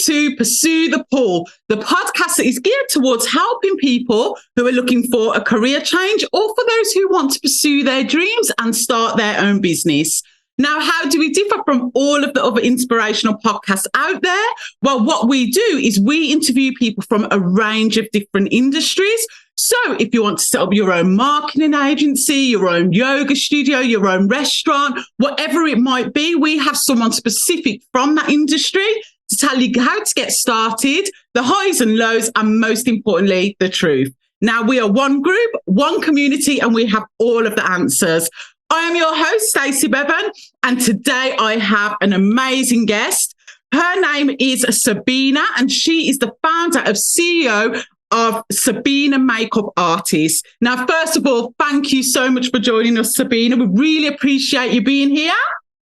to Pursue the Pull, the podcast that is geared towards helping people who are looking for a career change or for those who want to pursue their dreams and start their own business. Now, how do we differ from all of the other inspirational podcasts out there? Well, what we do is we interview people from a range of different industries. So if you want to set up your own marketing agency, your own yoga studio, your own restaurant, whatever it might be, we have someone specific from that industry to tell you how to get started, the highs and lows, and most importantly, the truth. Now, we are one group, one community, and we have all of the answers. I am your host, Stacey Bevan, and today I have an amazing guest. Her name is Sabina, and she is the founder and CEO of Sabina Makeup Artists. Now, first of all, thank you so much for joining us, Sabina. We really appreciate you being here.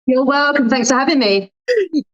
You're welcome. Thanks for having me.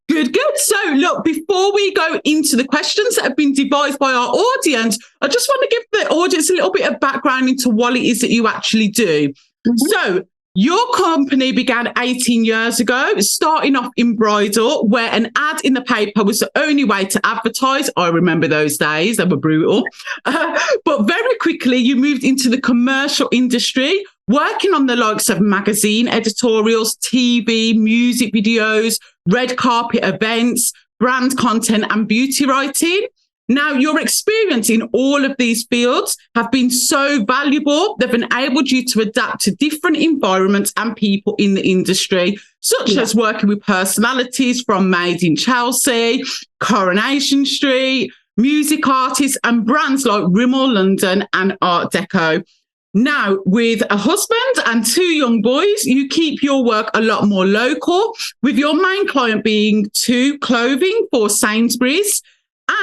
Good. So, look, before we go into the questions that have been devised by our audience, I just want to give the audience a little bit of background into what it is that you actually do. So, your company began 18 years ago, starting off in Bridal, where an ad in the paper was the only way to advertise. I remember those days, they were brutal. But very quickly, you moved into the commercial industry, working on the likes of magazine editorials, TV, music videos, red carpet events, brand content, and beauty writing. Now, your experience in all of these fields have been so valuable. They've enabled you to adapt to different environments and people in the industry, such as working with personalities from Made in Chelsea, Coronation Street, music artists, and brands like Rimmel London and Art Deco. Now, with a husband and two young boys, you keep your work a lot more local, with your main client being Tu Clothing for Sainsbury's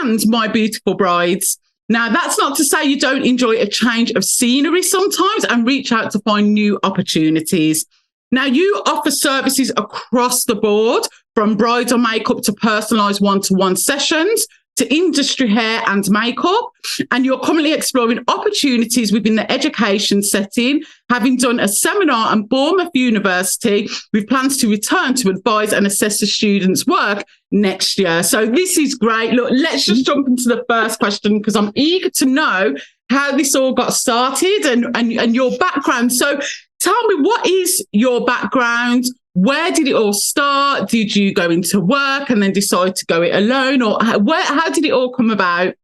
and My Beautiful Brides. Now, that's not to say you don't enjoy a change of scenery sometimes and reach out to find new opportunities. Now, you offer services across the board, from bridal makeup to personalised one-to-one sessions, to industry hair and makeup, and you're currently exploring opportunities within the education setting, having done a seminar at Bournemouth University with plans to return to advise and assess the students' work next year. So this is great. Look, let's just jump into the first question, because I'm eager to know how this all got started and your background. So tell me, what is your background? Where did it all start? Did you go into work and then decide to go it alone? Or how did it all come about?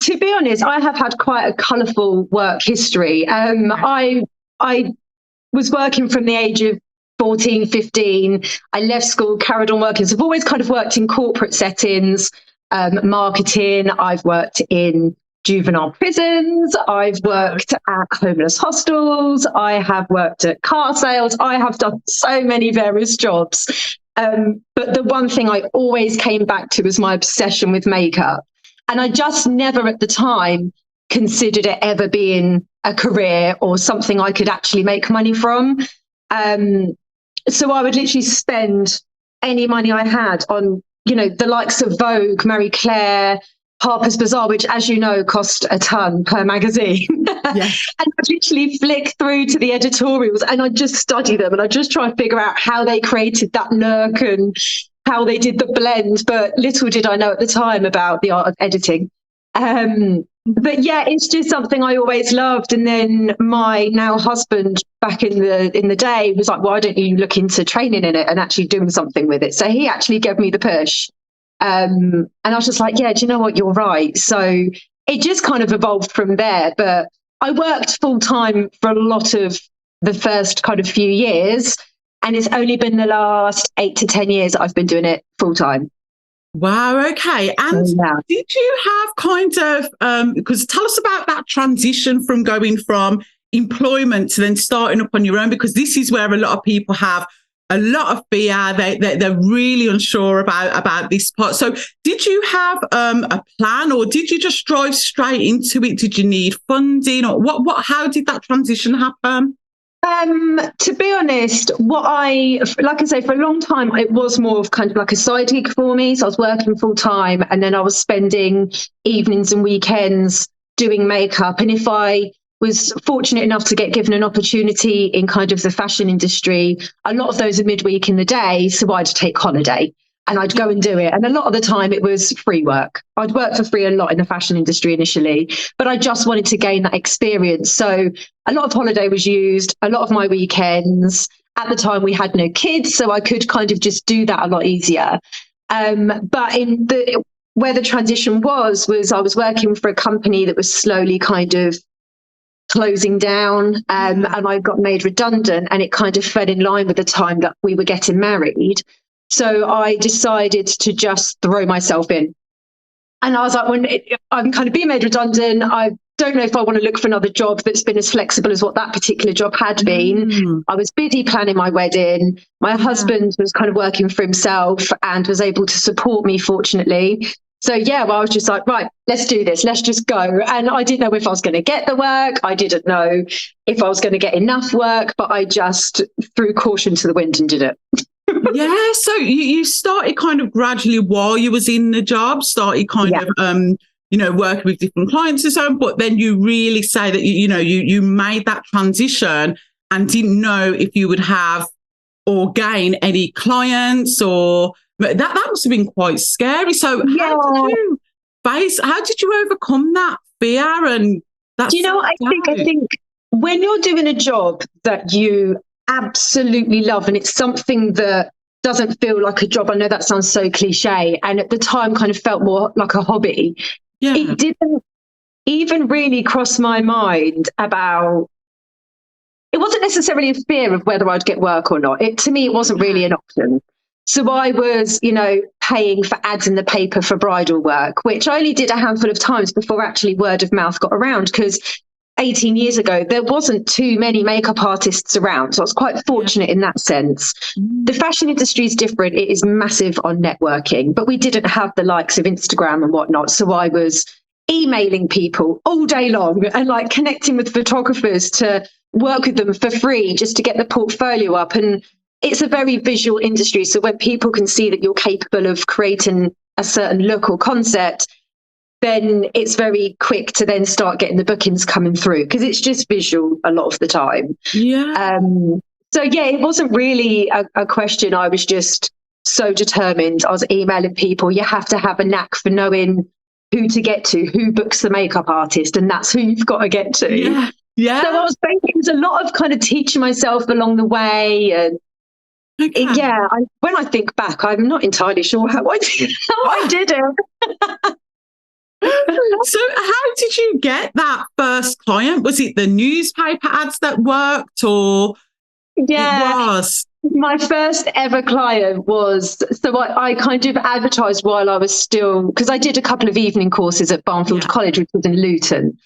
To be honest, I have had quite a colourful work history. I was working from the age of 14, 15. I left school, carried on working. So I've always kind of worked in corporate settings, marketing. I've worked in juvenile prisons, I've worked at homeless hostels, I have worked at car sales, I have done so many various jobs. But the one thing I always came back to was my obsession with makeup. And I just never at the time considered it ever being a career or something I could actually make money from. So I would literally spend any money I had on, the likes of Vogue, Marie Claire, Harper's Bazaar, which, as you know, cost a ton per magazine. Yes. And I'd literally flick through to the editorials and I'd just study them and I'd just try and figure out how they created that look and how they did the blend. But little did I know at the time about the art of editing. But yeah, it's just something I always loved. And then my now husband back in the day was like, why don't you look into training in it and actually doing something with it? So he actually gave me the push. And I was just like, yeah, do you know what? You're right. So it just kind of evolved from there. But I worked full time for a lot of the first kind of few years. And it's only been the last 8 to 10 years that I've been doing it full time. Wow. Okay. And did you have kind of, because tell us about that transition from going from employment to then starting up on your own, because this is where a lot of people have a lot of fear. They're really unsure about this part. So did you have a plan, or did you just drive straight into it? Did you need funding, or how did that transition happen? To be honest, like I say, for a long time, it was more of kind of like a side gig for me. So I was working full time and then I was spending evenings and weekends doing makeup. And if I was fortunate enough to get given an opportunity in kind of the fashion industry, a lot of those are midweek in the day. So I'd take holiday. and I'd go and do it. And a lot of the time it was free work. I'd worked for free a lot in the fashion industry initially, but I just wanted to gain that experience. So a lot of holiday was used, a lot of my weekends. At the time we had no kids, so I could kind of just do that a lot easier. But where the transition was I was working for a company that was slowly kind of closing down, and I got made redundant, and it kind of fell in line with the time that we were getting married. So I decided to just throw myself in. And I was like, I'm kind of being made redundant. I don't know if I want to look for another job that's been as flexible as what that particular job had been. I was busy planning my wedding. My husband was kind of working for himself and was able to support me, fortunately. So I was just like, right, let's do this. Let's just go. And I didn't know if I was going to get the work. I didn't know if I was going to get enough work, but I just threw caution to the wind and did it. So you started kind of gradually while you was in the job, started kind of, working with different clients and so on, but then you really say that, you made that transition and didn't know if you would have or gain any clients, or that must have been quite scary. So how did you overcome that fear? And that's, I think when you're doing a job that you absolutely love, and it's something that doesn't feel like a job, I know that sounds so cliche, and at the time kind of felt more like a hobby. It didn't even really cross my mind about, it wasn't necessarily a fear of whether I'd get work or not. To me, it wasn't really an option. So I was, paying for ads in the paper for bridal work, which I only did a handful of times before actually word of mouth got around, because 18 years ago, there wasn't too many makeup artists around. So I was quite fortunate in that sense. The fashion industry is different. It is massive on networking, but we didn't have the likes of Instagram and whatnot. So I was emailing people all day long and like connecting with photographers to work with them for free just to get the portfolio up. And it's a very visual industry. So when people can see that you're capable of creating a certain look or concept, then it's very quick to then start getting the bookings coming through, because it's just visual a lot of the time. It wasn't really a question. I was just so determined. I was emailing people. You have to have a knack for knowing who to get to, who books the makeup artist, and that's who you've got to get to. So I was thinking it was a lot of kind of teaching myself along the way. And when I think back, I'm not entirely sure how I did it. So how did you get that first client? Was it the newspaper ads that worked, or it was? My first ever client was, so I kind of advertised while I was still, because I did a couple of evening courses at Barnfield College, which was in Luton,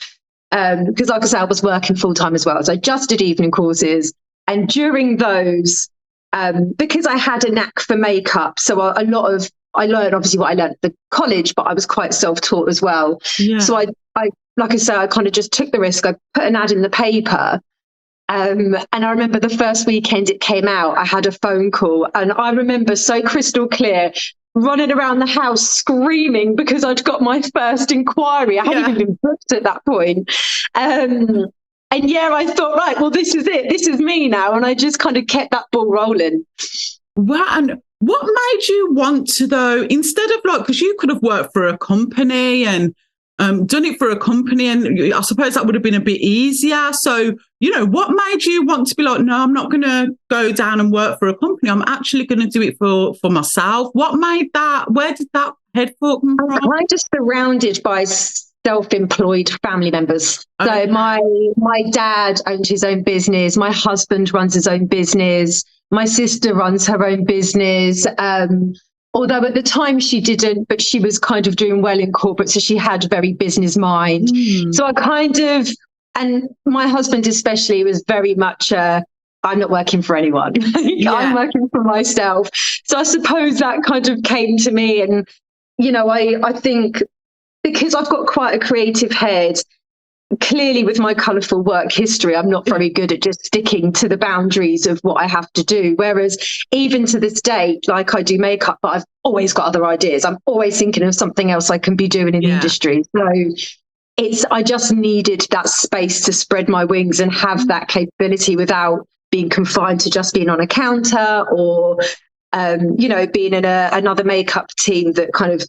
because like I said, I was working full time as well. So I just did evening courses. And during those, because I had a knack for makeup, so I learned obviously what I learned at the college, but I was quite self-taught as well. So I like I said, I kind of just took the risk. I put an ad in the paper. And I remember the first weekend it came out, I had a phone call, and I remember so crystal clear running around the house screaming because I'd got my first inquiry. I hadn't even been booked at that point. And I thought, right, well, this is it. This is me now. And I just kind of kept that ball rolling. Wow. And what made you want to, though, instead of because you could have worked for a company and done it for a company, and I suppose that would have been a bit easier. So, what made you want to be like, no, I'm not going to go down and work for a company. I'm actually going to do it for myself. What made that? Where did that head thought come from? I'm just surrounded by self-employed family members. Okay. So my dad owns his own business. My husband runs his own business. My sister runs her own business. Although at the time she didn't, but she was kind of doing well in corporate, so she had a very business mind. So I kind of, and my husband especially was very much, I'm not working for anyone. I'm working for myself. So I suppose that kind of came to me. And, I think because I've got quite a creative head, clearly with my colourful work history, I'm not very good at just sticking to the boundaries of what I have to do. Whereas even to this day, like I do makeup, but I've always got other ideas. I'm always thinking of something else I can be doing in the industry. So I just needed that space to spread my wings and have that capability without being confined to just being on a counter or being in another makeup team that kind of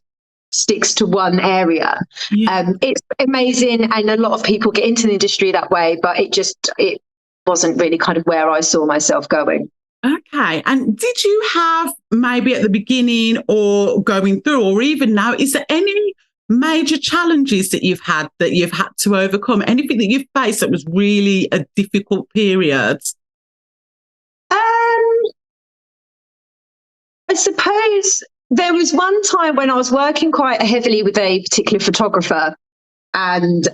sticks to one area. It's amazing, and a lot of people get into the industry that way, but it wasn't really kind of where I saw myself going. Okay. And did you have, maybe at the beginning or going through, or even now, is there any major challenges that you've had to overcome? Anything that you've faced that was really a difficult period? I suppose there was one time when I was working quite heavily with a particular photographer, and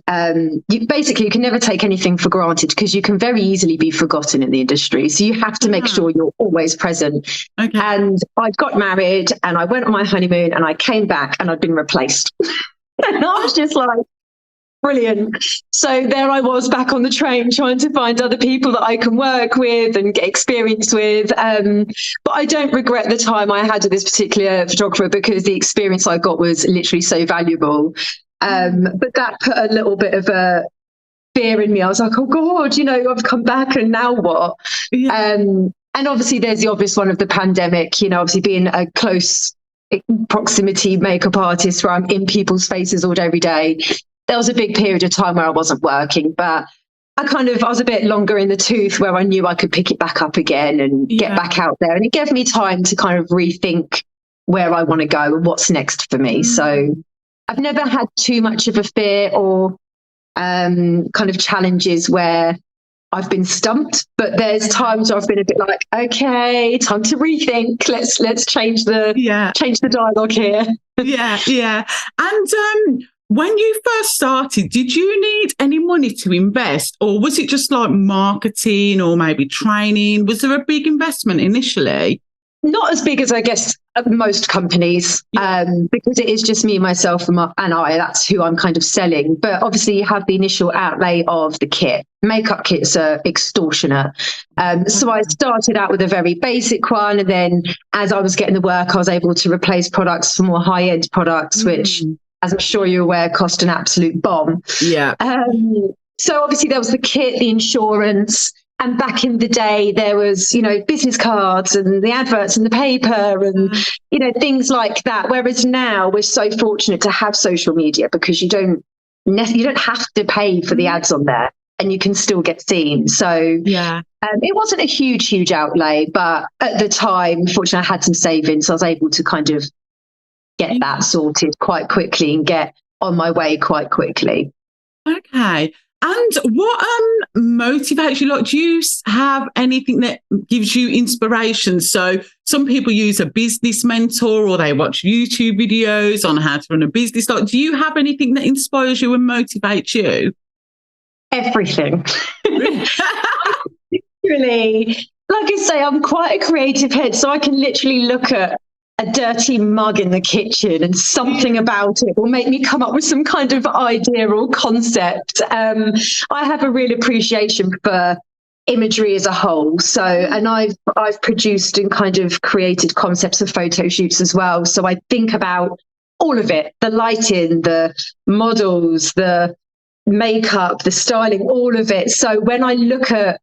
you can never take anything for granted because you can very easily be forgotten in the industry. So you have to make sure you're always present. Okay. And I got married and I went on my honeymoon and I came back and I'd been replaced. And I was just like, brilliant. So there I was back on the train trying to find other people that I can work with and get experience with. But I don't regret the time I had with this particular photographer because the experience I got was literally so valuable. But that put a little bit of a fear in me. I was like, oh God, I've come back and now what? Yeah. And obviously there's the obvious one of the pandemic, obviously being a close proximity makeup artist where I'm in people's faces all day, every day. There was a big period of time where I wasn't working, but I was a bit longer in the tooth where I knew I could pick it back up again and get back out there. And it gave me time to kind of rethink where I want to go and what's next for me. So I've never had too much of a fear or kind of challenges where I've been stumped, but there's times where I've been a bit like, okay, time to rethink. Let's change the dialogue here. Yeah. And when you first started, did you need any money to invest, or was it just like marketing or maybe training? Was there a big investment initially? Not as big as I guess most companies, because it is just me, myself, and I. That's who I'm kind of selling. But obviously, you have the initial outlay of the kit. Makeup kits are extortionate. So I started out with a very basic one, and then as I was getting the work, I was able to replace products for more high-end products, which, as I'm sure you're aware, cost an absolute bomb. Yeah. So obviously, there was the kit, the insurance. And back in the day, there was, business cards and the adverts in the paper and, things like that. Whereas now we're so fortunate to have social media because you don't have to pay for the ads on there and you can still get seen. So it wasn't a huge outlay, but at the time, fortunately, I had some savings. So I was able to kind of get that sorted quite quickly and get on my way quite quickly. Okay. And what motivates you? Like, do you have anything that gives you inspiration? So some people use a business mentor or they watch YouTube videos on how to run a business. Like, do you have anything that inspires you and motivates you? Everything. Really. Like I say, I'm quite a creative head, so I can literally look at a dirty mug in the kitchen and something about it will make me come up with some kind of idea or concept. I have a real appreciation for imagery as a whole. So, and I've produced and kind of created concepts of photo shoots as well. So I think about all of it, the lighting, the models, the makeup, the styling, all of it. So when I look at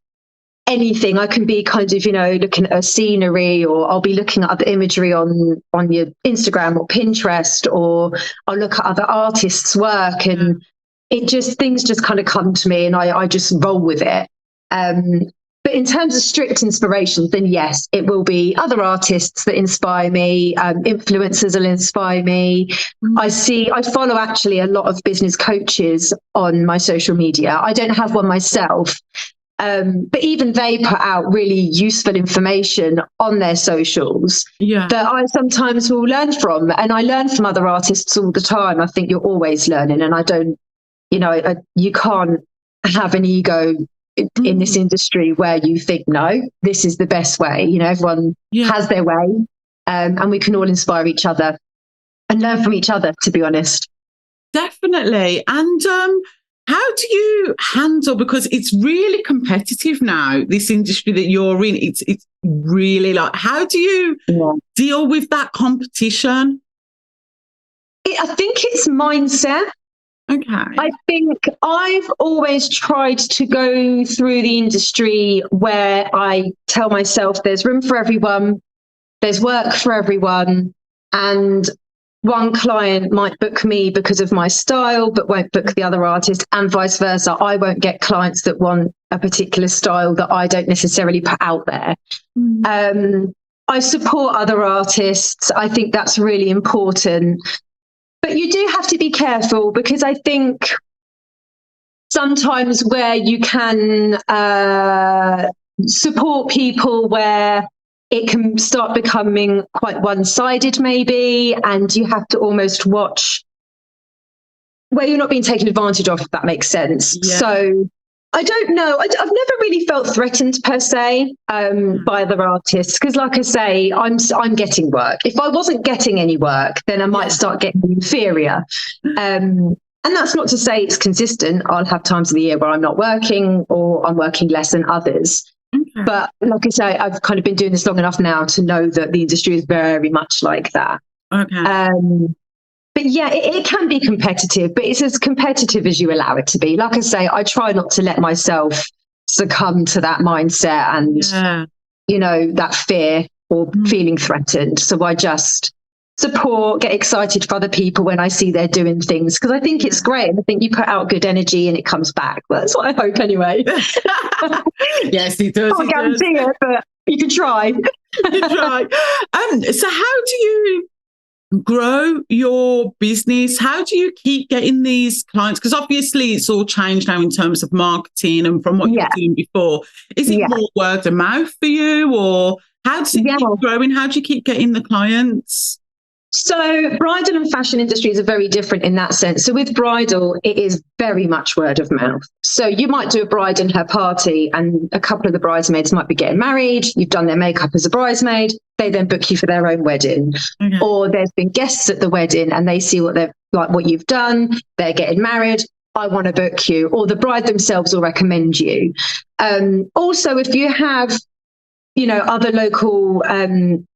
anything, I can be kind of, looking at a scenery, or I'll be looking at other imagery on your Instagram or Pinterest, or I'll look at other artists' work, and things just kind of come to me and I just roll with it. But in terms of strict inspirations, then yes, it will be other artists that inspire me, influencers will inspire me. I follow actually a lot of business coaches on my social media. I don't have one myself. But even they put out really useful information on their socials that I sometimes will learn from. And I learn from other artists all the time. I think you're always learning. And I don't, you can't have an ego in this industry where you think, no, this is the best way. Everyone has their way, and we can all inspire each other and learn from each other, to be honest. Definitely. And how do you handle, because it's really competitive now, this industry that you're in, it's really like, how do you deal with that competition? I think it's mindset. Okay. I think I've always tried to go through the industry where I tell myself there's room for everyone. there's work for everyone, and one client might book me because of my style, but won't book the other artist, and vice versa. I won't get clients that want a particular style that I don't necessarily put out there. I support other artists. I think that's really important. But you do have to be careful, because I think sometimes where you can support people where it can start becoming quite one-sided maybe, and you have to almost watch where you're not being taken advantage of, if that makes sense. Yeah. So I don't know. I've never really felt threatened per se by other artists, because like I say, I'm getting work. If I wasn't getting any work, then I might start getting inferior. And that's not to say it's consistent. I'll have times of the year where I'm not working, or I'm working less than others. Okay. But like I say, I've kind of been doing this long enough now to know that the industry is very much like that. Okay. But yeah, it can be competitive, but it's as competitive as you allow it to be. Like I say, I try not to let myself succumb to that mindset and, you know, that fear or feeling threatened. So I just support, get excited for other people when I see they're doing things, because I think it's great. And I think you put out good energy and it comes back. Well, that's what I hope anyway. Yes, it does. I can't guarantee it, but you can try. You try. So how do you grow your business? How do you keep getting these clients? Because obviously it's all changed now in terms of marketing and from what you were doing before. Is it more word of mouth for you, or how does it keep growing? How do you keep getting the clients? So bridal and fashion industries are very different in that sense. So with bridal, it is very much word of mouth. So you might do a bride and her party, and a couple of the bridesmaids might be getting married. You've done their makeup as a bridesmaid. They then book you for their own wedding. Okay. Or there's been guests at the wedding and they see what they've like, what you've done. They're getting married. I want to book you. Or the bride themselves will recommend you. Also, if you have, you know, other local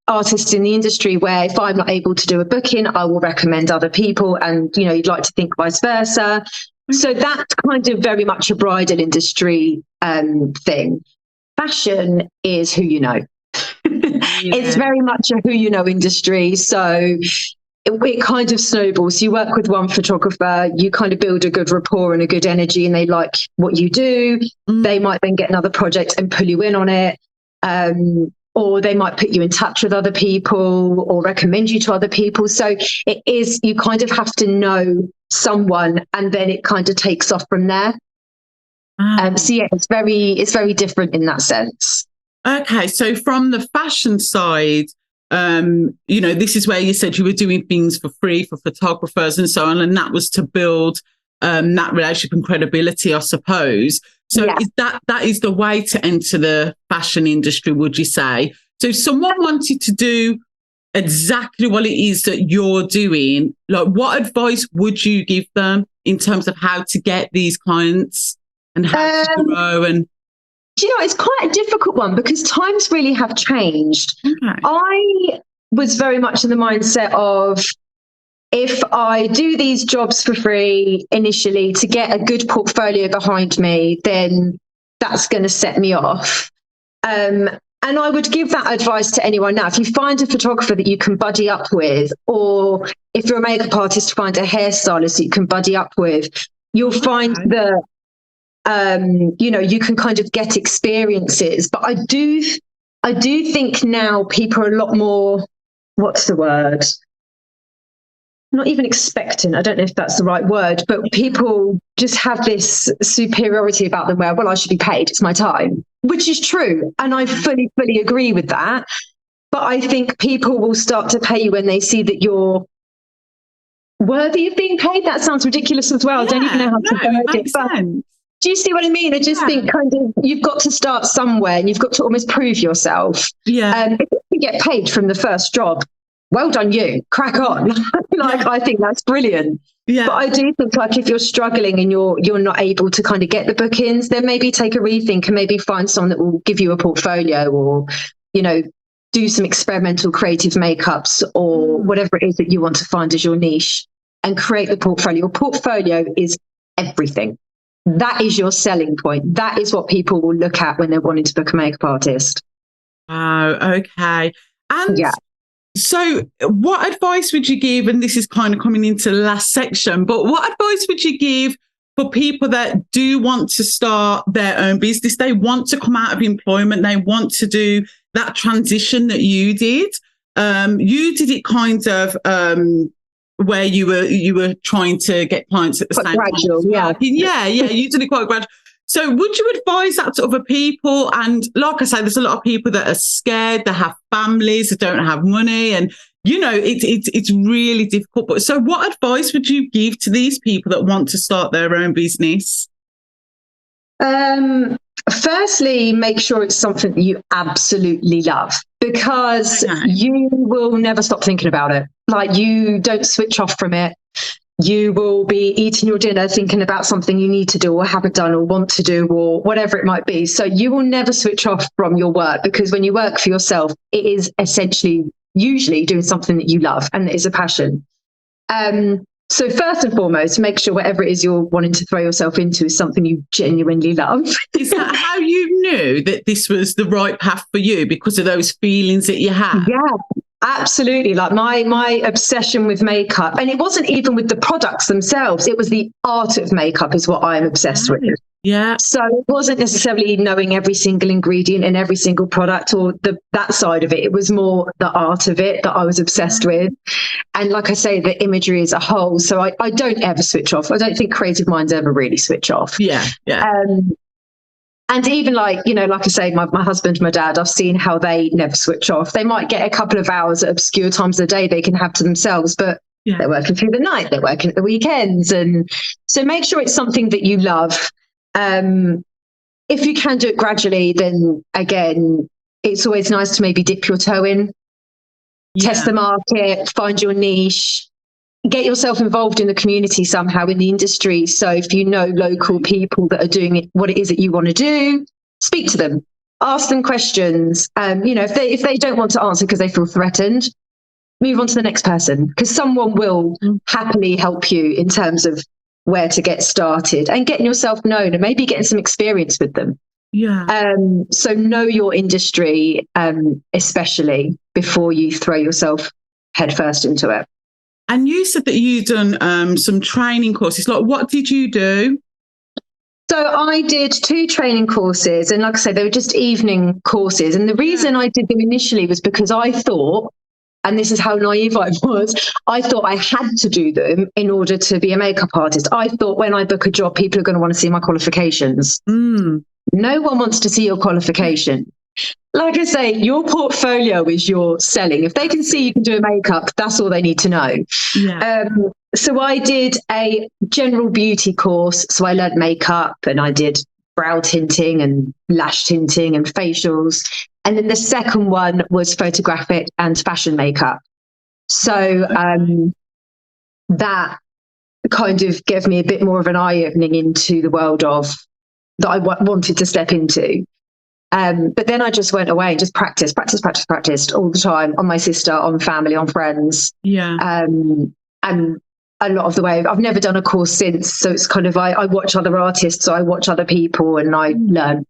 artists in the industry where if I'm not able to do a booking, I will recommend other people, and, you know, you'd like to think vice versa. So that's kind of very much a bridal industry thing. Fashion is who you know. It's very much a who you know industry. So it kind of snowballs. You work with one photographer, you kind of build a good rapport and a good energy, and they like what you do. They might then get another project and pull you in on it. Or they might put you in touch with other people or recommend you to other people. So it is, you kind of have to know someone, and then it kind of takes off from there. So yeah, it's very different in that sense. Okay, so from the fashion side, you know, this is where you said you were doing things for free for photographers and so on, and that was to build that relationship and credibility, I suppose. So is that is the way to enter the fashion industry, would you say? So if someone wanted to do exactly what it is that you're doing, like, what advice would you give them in terms of how to get these clients and how to grow? And do you know, it's quite a difficult one because times really have changed. Okay. I was very much in the mindset of, if I do these jobs for free initially to get a good portfolio behind me, then that's going to set me off. And I would give that advice to anyone now. If you find a photographer that you can buddy up with, or if you're a makeup artist, find a hairstylist that you can buddy up with, you'll find that, you know, you can kind of get experiences. But I do think now people are a lot more, what's the word? Not even expectant, I don't know if that's the right word, but people just have this superiority about them where, well, I should be paid, it's my time, which is true. And I fully agree with that. But I think people will start to pay you when they see that you're worthy of being paid. That sounds ridiculous as well. I don't even know how to word it. But do you see what I mean? I just think kind of you've got to start somewhere and you've got to almost prove yourself. Yeah. If you get paid from the first job, well done you, crack on. I think that's brilliant. Yeah. But I do think, like, if you're struggling and you're not able to kind of get the bookings, then maybe take a rethink and maybe find someone that will give you a portfolio, or, you know, do some experimental creative makeups or whatever it is that you want to find as your niche, and create the portfolio. Your portfolio is everything. That is your selling point. That is what people will look at when they're wanting to book a makeup artist. Oh, okay. And Yeah. so what advice would you give, and this is kind of coming into the last section, but what advice would you give for people that do want to start their own business? They want to come out of employment. They want to do that transition that you did. You did it kind of where you were trying to get clients at the Quite same gradual, time. yeah. Yeah, you did it quite gradual. So would you advise that to other people? And like I say, there's a lot of people that are scared, they have families, they don't have money, and you know, it's really difficult. But so what advice would you give to these people that want to start their own business? Firstly, make sure it's something that you absolutely love, because you will never stop thinking about it. Like, you don't switch off from it. You will be eating your dinner thinking about something you need to do or haven't done or want to do or whatever it might be. So you will never switch off from your work, because when you work for yourself, it is essentially usually doing something that you love and that is a passion. So first and foremost, make sure whatever it is you're wanting to throw yourself into is something you genuinely love. Is that how you knew that this was the right path for you, because of those feelings that you had? Yeah, absolutely. Like my obsession with makeup, and it wasn't even with the products themselves, it was the art of makeup is what I'm obsessed with. Yeah. So it wasn't necessarily knowing every single ingredient in every single product or that side of it. It was more the art of it that I was obsessed with. And like I say, the imagery as a whole. So I don't ever switch off. I don't think creative minds ever really switch off. Yeah. And even like I say, my husband, my dad, I've seen how they never switch off. They might get a couple of hours at obscure times of the day they can have to themselves, but they're working through the night, they're working at the weekends. And so make sure it's something that you love. If you can do it gradually, then again, it's always nice to maybe dip your toe in, test the market, find your niche, get yourself involved in the community somehow in the industry. So if you know local people that are doing it, what it is that you want to do, speak to them, ask them questions. If they don't want to answer because they feel threatened, move on to the next person, because someone will happily help you in terms of where to get started and getting yourself known and maybe getting some experience with them. Yeah. So know your industry, especially before you throw yourself headfirst into it. And you said that you'd done some training courses. Like, what did you do? So I did 2 training courses, and like I said, they were just evening courses. And the reason I did them initially was because I thought, and this is how naive I was, I thought I had to do them in order to be a makeup artist. I thought when I book a job, people are going to want to see my qualifications. No one wants to see your qualification. Like I say, your portfolio is your selling. If they can see you can do a makeup, that's all they need to know. Yeah. So I did a general beauty course. So I learned makeup, and I did brow tinting and lash tinting and facials. And then the second one was photographic and fashion makeup. So that kind of gave me a bit more of an eye-opening into the world of that I wanted to step into. But then I just went away and just practiced all the time on my sister, on family, on friends. Yeah. And a lot of the way, I've never done a course since. So it's kind of, I watch other artists, I watch other people, and I learn.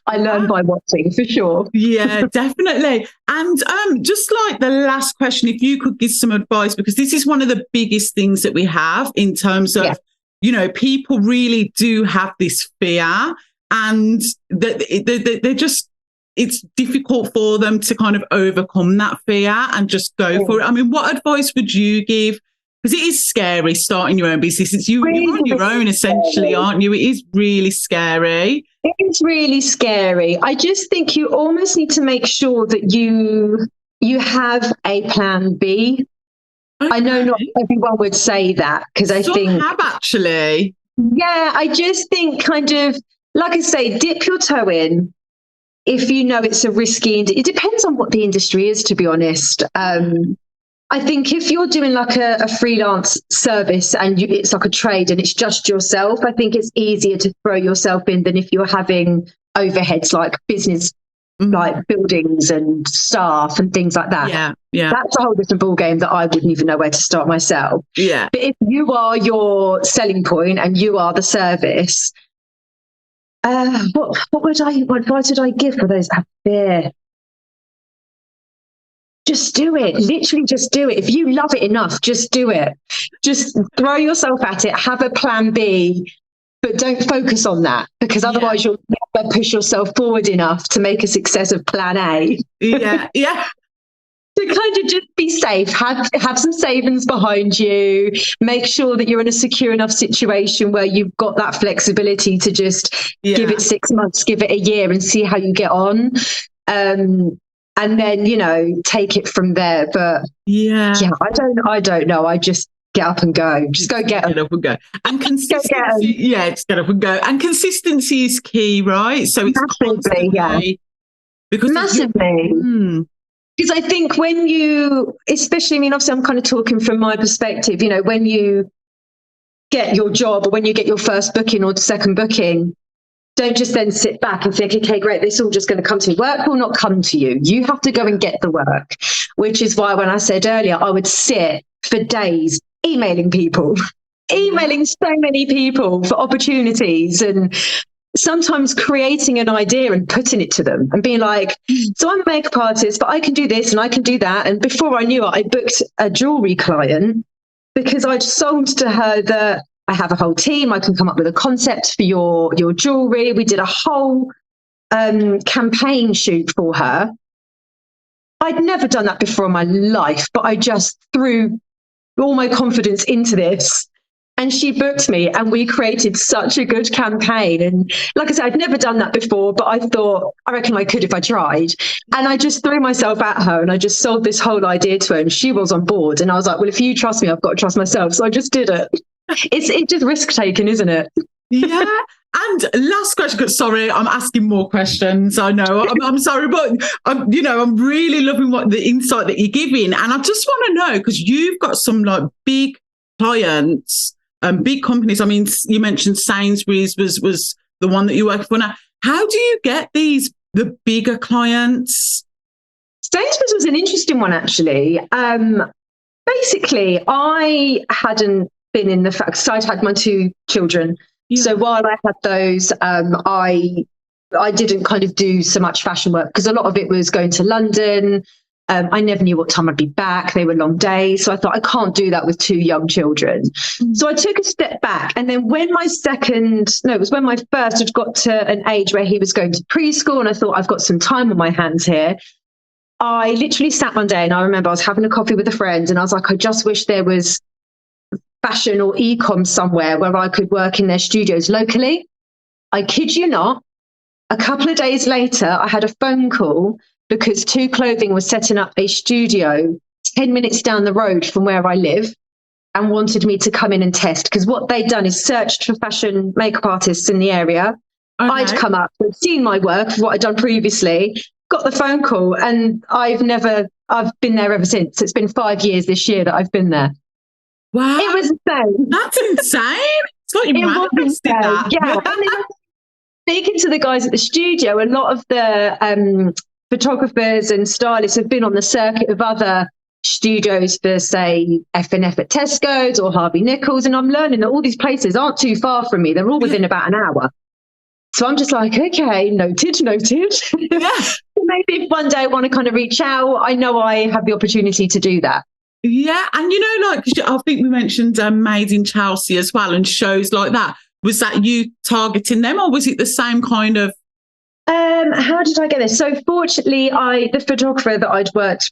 I learn by watching, for sure. Yeah, definitely. And just like the last question, if you could give some advice, because this is one of the biggest things that we have in terms of, people really do have this fear, and they're just, it's difficult for them to kind of overcome that fear and just go for it. I mean, what advice would you give? Because it is scary starting your own business. It's you're on your own, essentially, aren't you? It is really scary. It is really scary. I just think you almost need to make sure that you have a plan B. Okay. I know not everyone would say that, because I think some have, actually. Yeah, I just think kind of, like I say, dip your toe in if you know it's a risky. It depends on what the industry is, to be honest. I think if you're doing like a freelance service and it's like a trade and it's just yourself, I think it's easier to throw yourself in than if you're having overheads like business, like buildings and staff and things like that. Yeah. That's a whole different ballgame that I wouldn't even know where to start myself. Yeah. But if you are your selling point and you are the service, what advice would I give for those that have fear? just do it. Literally just do it. If you love it enough, just do it. Just throw yourself at it. Have a plan B, but don't focus on that, because otherwise you'll never push yourself forward enough to make a success of plan A. Yeah. To kind of just be safe, have some savings behind you, make sure that you're in a secure enough situation where you've got that flexibility to just give it 6 months, give it a year and see how you get on. And then, take it from there. But I don't know. I just get up and go. Just go get them. Get up and go. And consistency, just get up and go. And consistency is key, right? So it's massively, because massively. Because I think when you, especially, obviously I'm kind of talking from my perspective, when you get your job or when you get your first booking or second booking, don't just then sit back and think, okay, great, this is all just going to come to me. Work will not come to you. You have to go and get the work, which is why when I said earlier, I would sit for days emailing people, emailing so many people for opportunities, and sometimes creating an idea and putting it to them and being like, so I'm a makeup artist, but I can do this and I can do that. And before I knew it, I booked a jewelry client because I'd sold to her that I have a whole team. I can come up with a concept for your jewelry. We did a whole campaign shoot for her. I'd never done that before in my life, but I just threw all my confidence into this. And she booked me and we created such a good campaign. And like I said, I'd never done that before, but I thought, I reckon I could if I tried. And I just threw myself at her and I just sold this whole idea to her and she was on board. And I was like, well, if you trust me, I've got to trust myself. So I just did it. It's just risk taking, isn't it? Yeah. And last question, because sorry, I'm asking more questions. I know, I'm sorry, but I'm really loving what the insight that you're giving. And I just want to know, because you've got some like big clients, big companies. You mentioned Sainsbury's was the one that you work for now. How do you get the bigger clients? Sainsbury's was an interesting one, actually. Basically, I hadn't been in the fact, so I'd had my 2 children. Yeah. So while I had those, I didn't kind of do so much fashion work because a lot of it was going to London. I never knew what time I'd be back. They were long days. So I thought I can't do that with 2 young children. Mm. So I took a step back. And then when my first had got to an age where he was going to preschool and I thought I've got some time on my hands here, I literally sat one day and I remember I was having a coffee with a friend and I was like, I just wish there was fashion or e-com somewhere where I could work in their studios locally. I kid you not, a couple of days later, I had a phone call because 2 Clothing was setting up a studio 10 minutes down the road from where I live and wanted me to come in and test, because what they'd done is searched for fashion makeup artists in the area. Okay. I'd come up, they'd seen my work, what I'd done previously, got the phone call, and I've been there ever since. It's been 5 years this year that I've been there. Wow. It was insane. That's insane. It's like you manifested that. Yeah. And speaking to the guys at the studio, a lot of the photographers and stylists have been on the circuit of other studios for, say, F&F at Tesco's or Harvey Nichols, and I'm learning that all these places aren't too far from me. They're all within about an hour. So I'm just like, okay, noted. Yeah. Maybe if one day I want to kind of reach out, I know I have the opportunity to do that. Yeah, and I think we mentioned Made in Chelsea as well, and shows like that. Was that you targeting them, or was it the same kind of? How did I get this? So fortunately, the photographer that I'd worked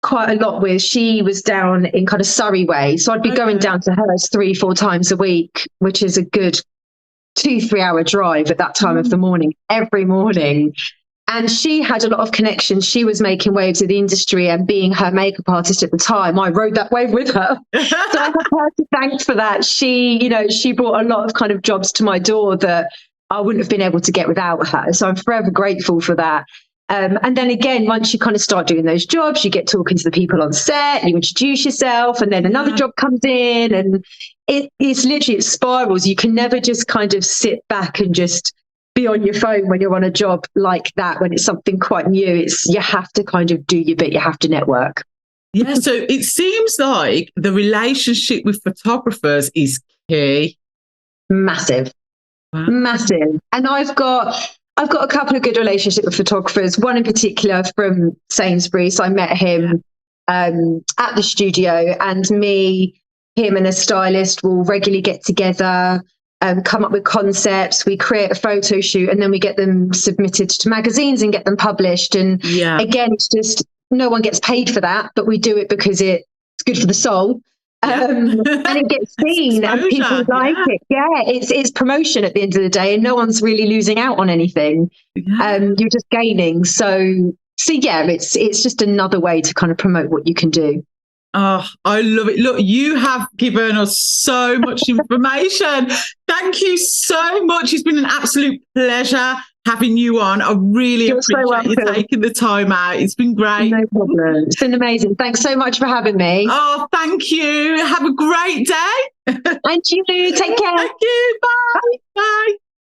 quite a lot with, she was down in kind of Surrey way, so I'd be going down to hers 3-4 times a week, which is a good 2-3 hour drive at that time of the morning, every morning. And she had a lot of connections. She was making waves in the industry, and being her makeup artist at the time, I rode that wave with her. So I have her to thank for that. She brought a lot of kind of jobs to my door that I wouldn't have been able to get without her. So I'm forever grateful for that. And then again, once you kind of start doing those jobs, you get talking to the people on set, you introduce yourself, and then another job comes in, and it spirals. You can never just kind of sit back and just be on your phone when you're on a job like that. When it's something quite new, you have to kind of do your bit. You have to network. Yeah. So it seems like the relationship with photographers is key. Massive. Wow. Massive. And I've got I've got a couple of good relationships with photographers, one in particular from Sainsbury's. So I met him at the studio, and him and a stylist will regularly get together, come up with concepts. We create a photo shoot, and then we get them submitted to magazines and get them published. And again, it's just, no one gets paid for that, but we do it because it's good for the soul. And it gets seen and people like it. Yeah, it's promotion at the end of the day, and no one's really losing out on anything. You're just gaining. So yeah, it's just another way to kind of promote what you can do. Oh, I love it. Look, you have given us so much information. Thank you so much. It's been an absolute pleasure having you on. I really appreciate you taking the time out. It's been great. No problem. It's been amazing. Thanks so much for having me. Oh, thank you. Have a great day. And you. Take care. Thank you. Bye. Bye.